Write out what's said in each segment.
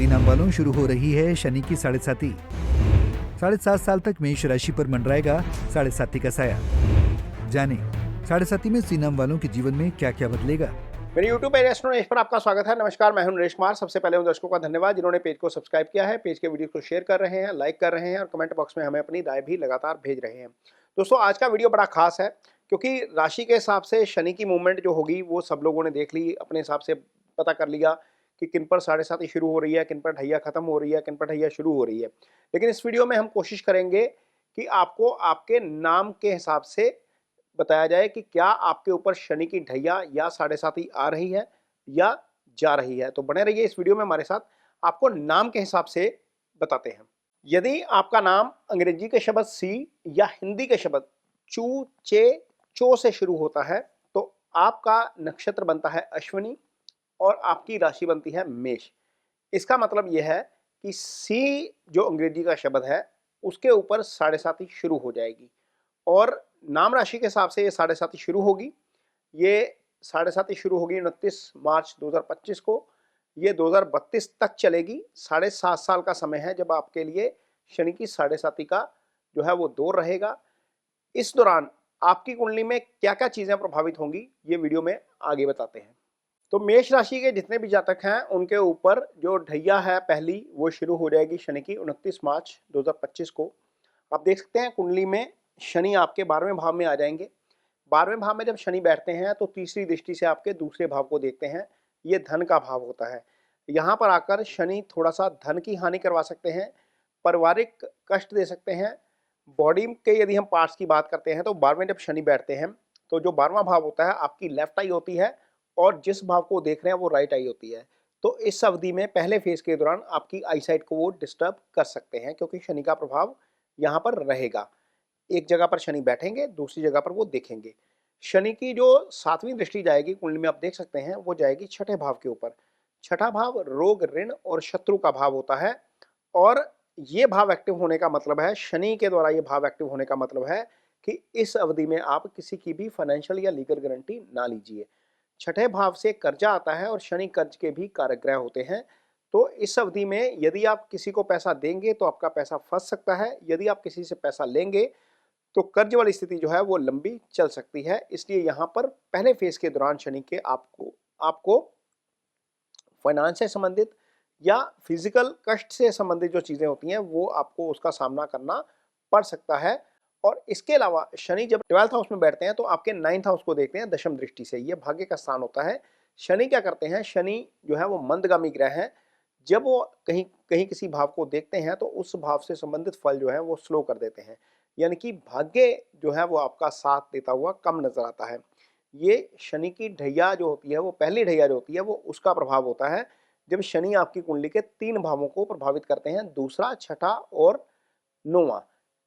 साथी नाम वालों शुरू हो रही है शनि की 7.5। 7.5 साल तक मेष राशि पर मंडराएगा 7.5 का साया। जाने 7.5 में सी नाम वालों के जीवन में क्या क्या बदलेगा। मेरे YouTube पेज एस्ट्रो नरेश पर आपका स्वागत है। नमस्कार, मैं हूं नरेश कुमार। सबसे पहले उन दर्शकों का धन्यवाद जिन्होंने पेज को सब्सक्राइब किया है, पेज के वीडियो को शेयर कर रहे हैं, लाइक कर रहे हैं और कमेंट बॉक्स में हमें अपनी राय भी लगातार भेज रहे हैं। दोस्तों, आज का वीडियो बड़ा खास है क्योंकि राशि के हिसाब से शनि की मूवमेंट जो होगी वो सब लोगों ने देख ली, अपने हिसाब से पता कर लिया कि किन पर 7.5 शुरू हो रही है, किन पर ढैया खत्म हो रही है, किन पर ढैया शुरू हो रही है। लेकिन इस वीडियो में हम कोशिश करेंगे कि आपको आपके नाम के हिसाब से बताया जाए कि क्या आपके ऊपर शनि की ढैया या 7.5 आ रही है या जा रही है। तो बने रहिए इस वीडियो में हमारे साथ, आपको नाम के हिसाब से बताते हैं। यदि आपका नाम अंग्रेजी के शब्द सी या हिंदी के शब्द चू, चे, चो से शुरू होता है तो आपका नक्षत्र बनता है अश्विनी और आपकी राशि बनती है मेष। इसका मतलब यह है कि सी जो अंग्रेजी का शब्द है उसके ऊपर 7.5 शुरू हो जाएगी और नाम राशि के हिसाब से ये 7.5 शुरू होगी। ये 7.5 शुरू होगी 29 मार्च 2025 को। ये 2032 तक चलेगी। 7.5 साल का समय है जब आपके लिए शनि की 7.5 का जो है वो दौर रहेगा। इस दौरान आपकी कुंडली में क्या क्या चीजें प्रभावित होंगी ये वीडियो में आगे बताते हैं। तो मेष राशि के जितने भी जातक हैं उनके ऊपर जो ढैया है पहली वो शुरू हो जाएगी शनि की 29 मार्च 2025 को। आप देख सकते हैं कुंडली में शनि आपके 12वें भाव में आ जाएंगे। 12वें भाव में जब शनि बैठते हैं तो तीसरी दृष्टि से आपके दूसरे भाव को देखते हैं। ये धन का भाव होता है। यहाँ पर आकर शनि थोड़ा सा धन की हानि करवा सकते हैं, पारिवारिक कष्ट दे सकते हैं। बॉडी के यदि हम पार्ट्स की बात करते हैं तो 12वें जब शनि बैठते हैं तो जो 12वां भाव होता है आपकी लेफ्ट आई होती है और जिस भाव को देख रहे हैं वो राइट आई होती है। तो इस अवधि में पहले फेज के दौरान आपकी आई साइट को वो डिस्टर्ब कर सकते हैं क्योंकि शनि का प्रभाव यहाँ पर रहेगा। एक जगह पर शनि बैठेंगे, दूसरी जगह पर वो देखेंगे। शनि की जो 7वीं दृष्टि जाएगी कुंडली में आप देख सकते हैं वो जाएगी छठे भाव के ऊपर। छठा भाव रोग, ऋण और शत्रु का भाव होता है और ये भाव एक्टिव होने का मतलब है, शनि के द्वारा ये भाव एक्टिव होने का मतलब है कि इस अवधि में आप किसी की भी फाइनेंशियल या लीगल गारंटी ना लीजिए। छठे भाव से कर्जा आता है और शनि कर्ज के भी कारक ग्रह होते हैं। तो इस अवधि में यदि आप किसी को पैसा देंगे तो आपका पैसा फंस सकता है, यदि आप किसी से पैसा लेंगे तो कर्ज वाली स्थिति जो है वो लंबी चल सकती है। इसलिए यहाँ पर पहले फेज के दौरान शनि के आपको फाइनेंस से संबंधित या फिजिकल कष्ट से संबंधित जो चीजें होती हैं वो आपको उसका सामना करना पड़ सकता है। और इसके अलावा शनि जब 12th हाउस में बैठते हैं तो आपके 9th हाउस को देखते हैं दशम दृष्टि से। ये भाग्य का स्थान होता है। शनि क्या करते हैं, शनि जो है वो मंदगामी ग्रह है। जब वो कहीं कहीं किसी भाव को देखते हैं तो उस भाव से संबंधित फल जो है वो स्लो कर देते हैं, यानी कि भाग्य जो है वो आपका साथ देता हुआ कम नजर आता है। ये शनि की ढैया जो होती है वो पहली ढैया जो होती है वो उसका प्रभाव होता है जब शनि आपकी कुंडली के 3 भावों को प्रभावित करते हैं, दूसरा, छठा और 9वां।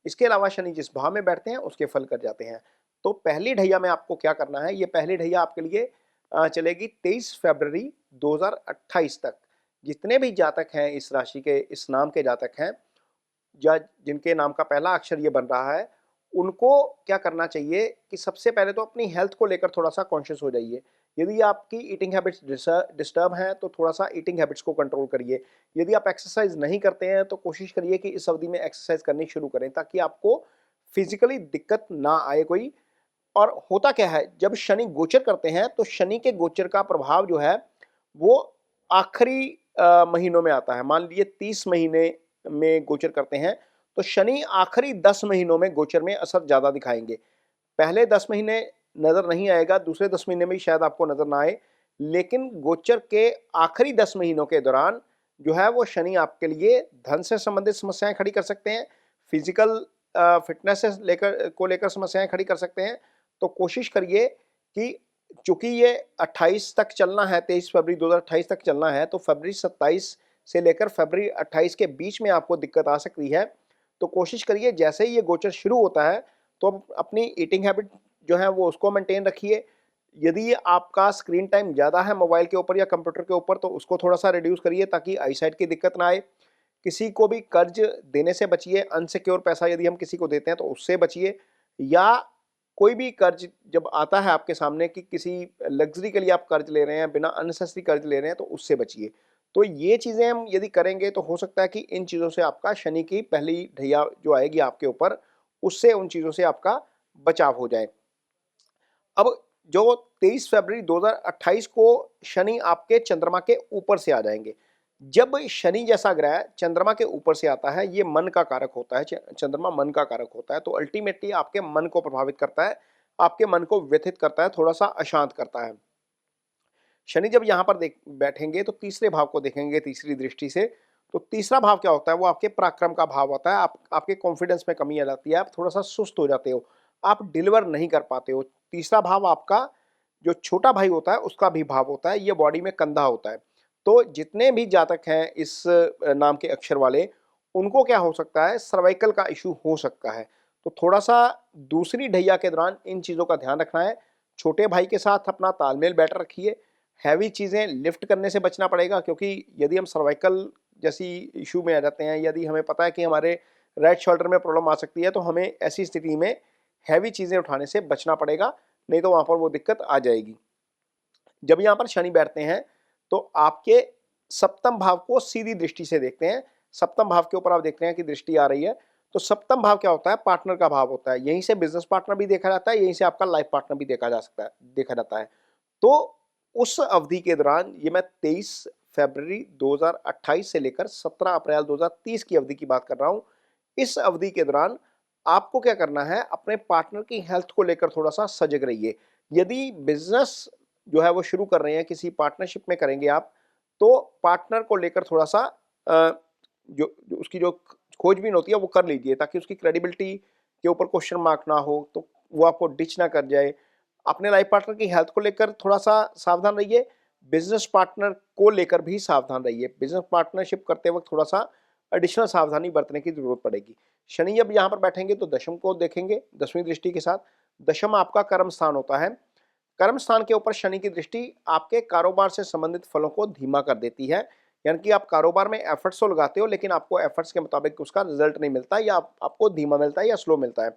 इसके अलावा शनि जिस भाव में बैठते हैं उसके फल कर जाते हैं। तो पहली ढैया में आपको क्या करना है, ये पहली ढैया आपके लिए चलेगी 23 फरवरी 2028 तक। जितने भी जातक हैं इस राशि के, इस नाम के जातक हैं या जिनके नाम का पहला अक्षर ये बन रहा है, उनको क्या करना चाहिए कि सबसे पहले तो अपनी हेल्थ को लेकर थोड़ा सा कॉन्शियस हो जाइए। यदि आपकी ईटिंग हैबिट्स डिस्टर्ब हैं तो थोड़ा सा ईटिंग हैबिट्स को कंट्रोल करिए। यदि आप एक्सरसाइज नहीं करते हैं तो कोशिश करिए कि इस अवधि में एक्सरसाइज करनी शुरू करें ताकि आपको फिजिकली दिक्कत ना आए कोई। और होता क्या है, जब शनि गोचर करते हैं तो शनि के गोचर का प्रभाव जो है वो आखिरी महीनों में आता है। मान लीजिए 30 महीने में गोचर करते हैं तो शनि आखिरी 10 महीनों में गोचर में असर ज्यादा दिखाएंगे। पहले 10 महीने नजर नहीं आएगा, दूसरे 10 महीने में शायद आपको नजर ना आए, लेकिन गोचर के आखिरी 10 महीनों के दौरान जो है वो शनि आपके लिए धन से संबंधित समस्याएं खड़ी कर सकते हैं, फिजिकल फिटनेस से लेकर समस्याएं खड़ी कर सकते हैं। तो कोशिश करिए कि चूंकि ये 28 तक चलना है, 23 फरवरी 2028 तक चलना है, तो फरवरी 27 से लेकर फरवरी 28 के बीच में आपको दिक्कत आ सकती है। तो कोशिश करिए जैसे ही ये गोचर शुरू होता है तो अपनी ईटिंग हैबिट जो है वो उसको मेंटेन रखिए। यदि आपका स्क्रीन टाइम ज़्यादा है मोबाइल के ऊपर या कंप्यूटर के ऊपर तो उसको थोड़ा सा रिड्यूस करिए ताकि आई साइट की दिक्कत ना आए। किसी को भी कर्ज देने से बचिए, अनसिक्योर पैसा यदि हम किसी को देते हैं तो उससे बचिए, या कोई भी कर्ज जब आता है आपके सामने कि किसी लग्जरी के लिए आप कर्ज ले रहे हैं, बिना अननेसेसरी कर्ज ले रहे हैं, तो उससे बचिए। तो ये चीज़ें हम यदि करेंगे तो हो सकता है कि इन चीज़ों से आपका शनि की पहली ढैया जो आएगी आपके ऊपर, उससे उन चीज़ों से आपका बचाव हो जाए। अब जो 23 फरवरी 2028 को शनि आपके चंद्रमा के ऊपर से आ जाएंगे। जब शनि जैसा ग्रह चंद्रमा के ऊपर से आता है, ये मन का कारक होता है, चंद्रमा मन का कारक होता है, तो अल्टीमेटली आपके मन को प्रभावित करता है, आपके मन को व्यथित करता है, थोड़ा सा अशांत करता है। शनि जब यहाँ पर देख बैठेंगे तो तीसरे भाव को देखेंगे तीसरी दृष्टि से, तो तीसरा भाव क्या होता है, वो आपके पराक्रम का भाव होता है। आपके कॉन्फिडेंस में कमी आ जाती है, आप थोड़ा सा सुस्त हो जाते हो, आप डिलीवर नहीं कर पाते हो। तीसरा भाव आपका जो छोटा भाई होता है उसका भी भाव होता है, ये बॉडी में कंधा होता है। तो जितने भी जातक हैं इस नाम के अक्षर वाले, उनको क्या हो सकता है, सर्वाइकल का इशू हो सकता है। तो थोड़ा सा दूसरी ढैया के दौरान इन चीज़ों का ध्यान रखना है। छोटे भाई के साथ अपना तालमेल बेटर रखिए। हैवी चीज़ें लिफ्ट करने से बचना पड़ेगा, क्योंकि यदि हम सर्वाइकल जैसी इशू में आ जाते हैं, यदि हमें पता है कि हमारे राइट शोल्डर में प्रॉब्लम आ सकती है, तो हमें ऐसी स्थिति में हैवी चीज़ें उठाने से बचना पड़ेगा, नहीं तो वहाँ पर वो दिक्कत आ जाएगी। जब यहाँ पर शनि बैठते हैं तो आपके सप्तम भाव को सीधी दृष्टि से देखते हैं। सप्तम भाव के ऊपर आप देखते हैं कि दृष्टि आ रही है, तो सप्तम भाव क्या होता है, पार्टनर का भाव होता है। यहीं से बिजनेस पार्टनर भी देखा जाता है, यहीं से आपका लाइफ पार्टनर भी देखा जाता है। तो उस अवधि के दौरान, ये मैं 23 फरवरी 2028 से लेकर 17 अप्रैल 2030 की अवधि की बात कर रहा हूँ। इस अवधि के दौरान आपको क्या करना है, अपने पार्टनर की हेल्थ को लेकर थोड़ा सा सजग रहिए। यदि बिजनेस जो है वो शुरू कर रहे हैं, किसी पार्टनरशिप में करेंगे आप, तो पार्टनर को लेकर थोड़ा सा जो उसकी जो खोजबीन होती है वो कर लीजिए, ताकि उसकी क्रेडिबिलिटी के ऊपर क्वेश्चन मार्क ना हो, तो वो आपको डिच ना कर जाए। अपने लाइफ पार्टनर की हेल्थ को लेकर थोड़ा सा सावधान रहिए, बिजनेस पार्टनर को लेकर भी सावधान रहिए। बिजनेस पार्टनरशिप करते वक्त थोड़ा सा एडिशनल सावधानी बरतने की जरूरत पड़ेगी। शनि जब यहाँ पर बैठेंगे तो दशम को देखेंगे, 10वीं दृष्टि के साथ। दशम आपका कर्म स्थान होता है। कर्म स्थान के ऊपर शनि की दृष्टि आपके कारोबार से संबंधित फलों को धीमा कर देती है। यानी कि आप कारोबार में एफर्ट्स तो लगाते हो, लेकिन आपको एफर्ट्स के मुताबिक उसका रिजल्ट नहीं मिलता, या आपको धीमा मिलता है या स्लो मिलता है।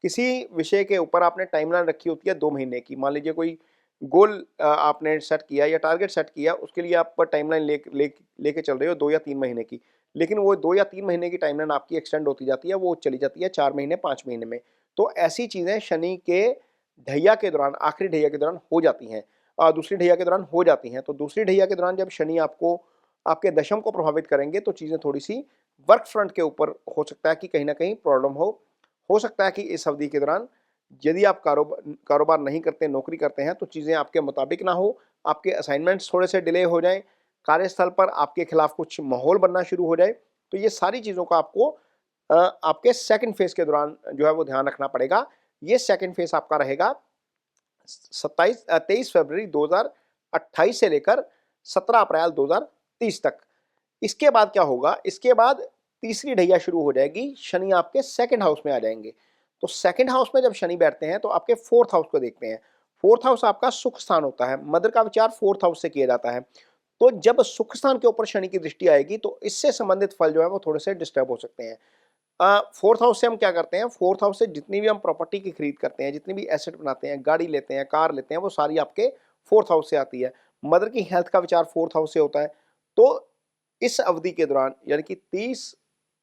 किसी विषय के ऊपर आपने टाइमलाइन रखी होती है 2 महीने की, मान लीजिए कोई गोल आपने सेट किया या टारगेट सेट किया, उसके लिए आप टाइमलाइन लेके चल रहे हो 2 या 3 महीने की, लेकिन वो 2 या 3 महीने की टाइमलाइन आपकी एक्सटेंड होती जाती है, वो चली जाती है 4 महीने 5 महीने में। तो ऐसी चीज़ें शनि के ढैया के दौरान, आखिरी ढैया के दौरान हो जाती हैं, दूसरी ढैया के दौरान हो जाती हैं। तो दूसरी ढैया के दौरान जब शनि आपको आपके दशम को प्रभावित करेंगे, तो चीज़ें थोड़ी सी वर्क फ्रंट के ऊपर हो सकता है कि कहीं ना कहीं प्रॉब्लम हो सकता है कि इस अवधि के दौरान यदि आप कारोबार नहीं करते, नौकरी करते हैं, तो चीज़ें आपके मुताबिक ना हो, आपके असाइनमेंट्स थोड़े से डिले हो जाएं, कार्यस्थल पर आपके खिलाफ कुछ माहौल बनना शुरू हो जाए। तो ये सारी चीज़ों का आपको आपके सेकंड फेज के दौरान जो है वो ध्यान रखना पड़ेगा। ये सेकंड फेज आपका रहेगा 23 फरवरी 2028 से लेकर 17 अप्रैल 2030 तक। इसके बाद क्या होगा, इसके बाद तीसरी ढैया शुरू हो जाएगी, शनि आपके सेकंड हाउस में आ जाएंगे। तो सेकंड हाउस में जब शनि बैठते हैं तो आपके फोर्थ हाउस को देखते हैं। फोर्थ हाउस आपका सुख स्थान होता है, मदर का विचार फोर्थ हाउस से किया जाता है। तो जब सुख स्थान के ऊपर शनि की दृष्टि आएगी, तो इससे संबंधित फल जो है वो थोड़े से डिस्टर्ब हो सकते हैं। फोर्थ हाउस से हम क्या करते हैं, फोर्थ हाउस से जितनी भी हम प्रॉपर्टी की खरीद करते हैं, जितनी भी एसेट बनाते हैं, गाड़ी लेते हैं, कार लेते हैं, वो सारी आपके फोर्थ हाउस से आती है। मदर की हेल्थ का विचार फोर्थ हाउस से होता है। तो इस अवधि के दौरान, यानी कि 30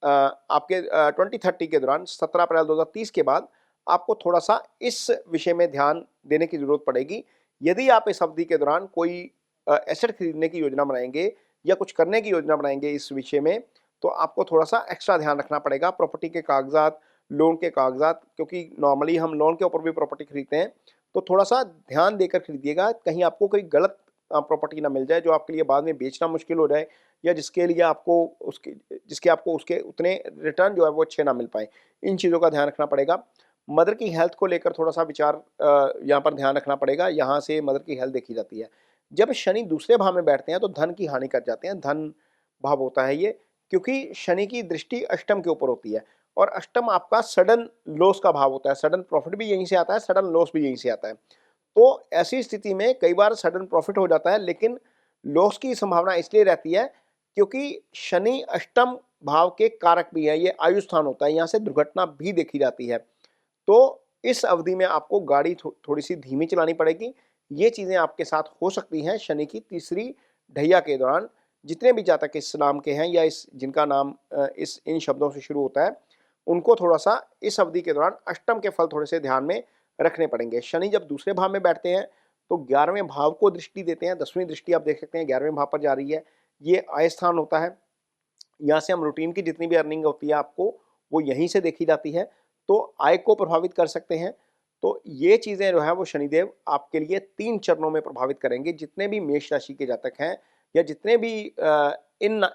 आपके 2030 के दौरान, 17 अप्रैल 2030 के बाद आपको थोड़ा सा इस विषय में ध्यान देने की जरूरत पड़ेगी। यदि आप इस अवधि के दौरान कोई एसेट खरीदने की योजना बनाएंगे या कुछ करने की योजना बनाएंगे इस विषय में, तो आपको थोड़ा सा एक्स्ट्रा ध्यान रखना पड़ेगा। प्रॉपर्टी के कागजात, लोन के कागजात, क्योंकि नॉर्मली हम लोन के ऊपर भी प्रॉपर्टी खरीदते हैं, तो थोड़ा सा ध्यान देकर खरीदिएगा, कहीं आपको कोई गलत प्रॉपर्टी ना मिल जाए जो आपके लिए बाद में बेचना मुश्किल हो जाए, या जिसके आपको उसके उतने रिटर्न जो है वो अच्छे ना मिल पाए। इन चीज़ों का ध्यान रखना पड़ेगा। मदर की हेल्थ को लेकर थोड़ा सा विचार यहाँ पर ध्यान रखना पड़ेगा। यहाँ से मदर की हेल्थ देखी जाती है। जब शनि दूसरे भाव में बैठते हैं तो धन की हानि कर जाते हैं। धन भाव होता है ये, क्योंकि शनि की दृष्टि अष्टम के ऊपर होती है, और अष्टम आपका सडन लॉस का भाव होता है। सडन प्रॉफिट भी यहीं से आता है, सडन लॉस भी यहीं से आता है। तो ऐसी स्थिति में कई बार सडन प्रॉफिट हो जाता है, लेकिन लॉस की संभावना इसलिए रहती है क्योंकि शनि अष्टम भाव के कारक भी है, ये आयु स्थान होता है, यहाँ से दुर्घटना भी देखी जाती है। तो इस अवधि में आपको गाड़ी थोड़ी सी धीमी चलानी पड़ेगी। ये चीज़ें आपके साथ हो सकती हैं शनि की तीसरी ढैया के दौरान, जितने भी जातक इस नाम के हैं या इस जिनका नाम इन शब्दों से शुरू होता है, उनको थोड़ा सा इस अवधि के दौरान अष्टम के फल थोड़े से ध्यान में रखने पड़ेंगे। शनि जब दूसरे भाव में बैठते हैं तो 11वें भाव को दृष्टि देते हैं। 10वीं दृष्टि आप देख सकते हैं 11वें भाव पर जा रही है। ये आय स्थान होता है, यहाँ से हम रूटीन की जितनी भी अर्निंग होती है आपको वो यहीं से देखी जाती है, तो आय को प्रभावित कर सकते हैं। तो ये चीज़ें जो है वो शनिदेव आपके लिए 3 चरणों में प्रभावित करेंगे। जितने भी मेष राशि के जातक हैं या जितने भी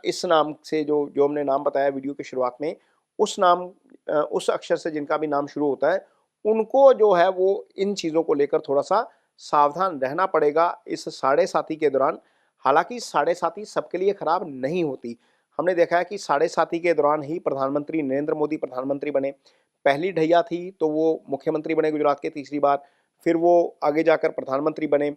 इस नाम से जो हमने नाम बताया वीडियो की शुरुआत में, उस अक्षर से जिनका भी नाम शुरू होता है, उनको जो है वो इन चीज़ों को लेकर थोड़ा सा सावधान रहना पड़ेगा इस साढ़े साती के दौरान। हालांकि साढ़े साती सबके लिए खराब नहीं होती। हमने देखा है कि साढ़े साती के दौरान ही प्रधानमंत्री नरेंद्र मोदी प्रधानमंत्री बने। पहली ढैया थी तो वो मुख्यमंत्री बने गुजरात के तीसरी बार, फिर वो आगे जाकर प्रधानमंत्री बने।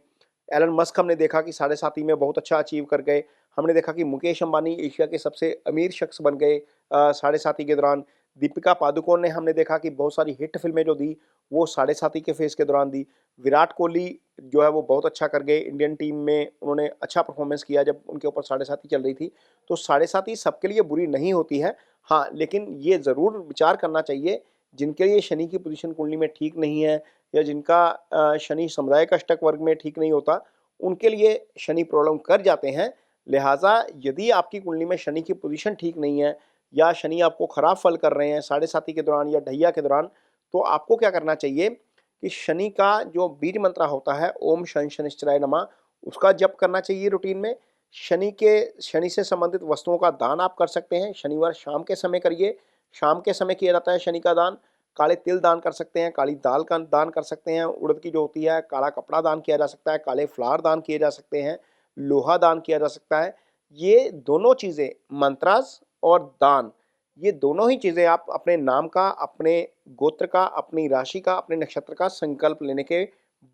एलन मस्क हमने देखा कि साढ़े साती में बहुत अच्छा अचीव कर गए। हमने देखा कि मुकेश अंबानी एशिया के सबसे अमीर शख्स बन गए साढ़े साती के दौरान। दीपिका पादुकोण ने हमने देखा कि बहुत सारी हिट फिल्में जो दी वो साढ़े साती के फेज के दौरान दी। विराट कोहली जो है वो बहुत अच्छा कर गए, इंडियन टीम में उन्होंने अच्छा परफॉर्मेंस किया जब उनके ऊपर साढ़े साती चल रही थी। तो साढ़े साती सबके लिए बुरी नहीं होती है। हाँ, लेकिन ये ज़रूर विचार करना चाहिए जिनके लिए शनि की पोजीशन कुंडली में ठीक नहीं है या जिनका शनि समुदाय का अष्टक वर्ग में ठीक नहीं होता, उनके लिए शनि प्रॉब्लम कर जाते हैं। लिहाजा यदि आपकी कुंडली में शनि की पोजीशन ठीक नहीं है या शनि आपको खराब फल कर रहे हैं साढ़े साती के दौरान या ढैया के दौरान, तो आपको क्या करना चाहिए कि शनि का जो बीज मंत्र होता है ओम शन शनिश्चराय नमः, उसका जप करना चाहिए रूटीन में। शनि से संबंधित वस्तुओं का दान आप कर सकते हैं। शनिवार शाम के समय करिए। शाम के समय किया जाता है शनि का दान। काले तिल दान कर सकते हैं, काली दाल का दान कर सकते हैं, उड़द की जो होती है, काला कपड़ा दान किया जा सकता है, काले फ्लावर दान किए जा सकते हैं, लोहा दान किया जा सकता है। ये दोनों चीज़ें मंत्रास और दान, ये दोनों ही चीज़ें आप अपने नाम का, अपने गोत्र का, अपनी राशि का, अपने नक्षत्र का संकल्प लेने के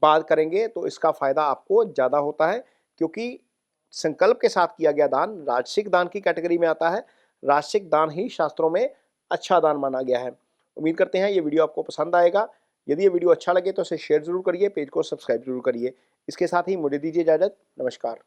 बाद करेंगे तो इसका फ़ायदा आपको ज़्यादा होता है, क्योंकि संकल्प के साथ किया गया दान राजसिक दान की कैटेगरी में आता है। राजसिक दान ही शास्त्रों में अच्छा दान माना गया है। उम्मीद करते हैं ये वीडियो आपको पसंद आएगा। यदि ये वीडियो अच्छा लगे तो इसे शेयर ज़रूर करिए, पेज को सब्सक्राइब ज़रूर करिए। इसके साथ ही मुझे दीजिए इजाज़त। नमस्कार।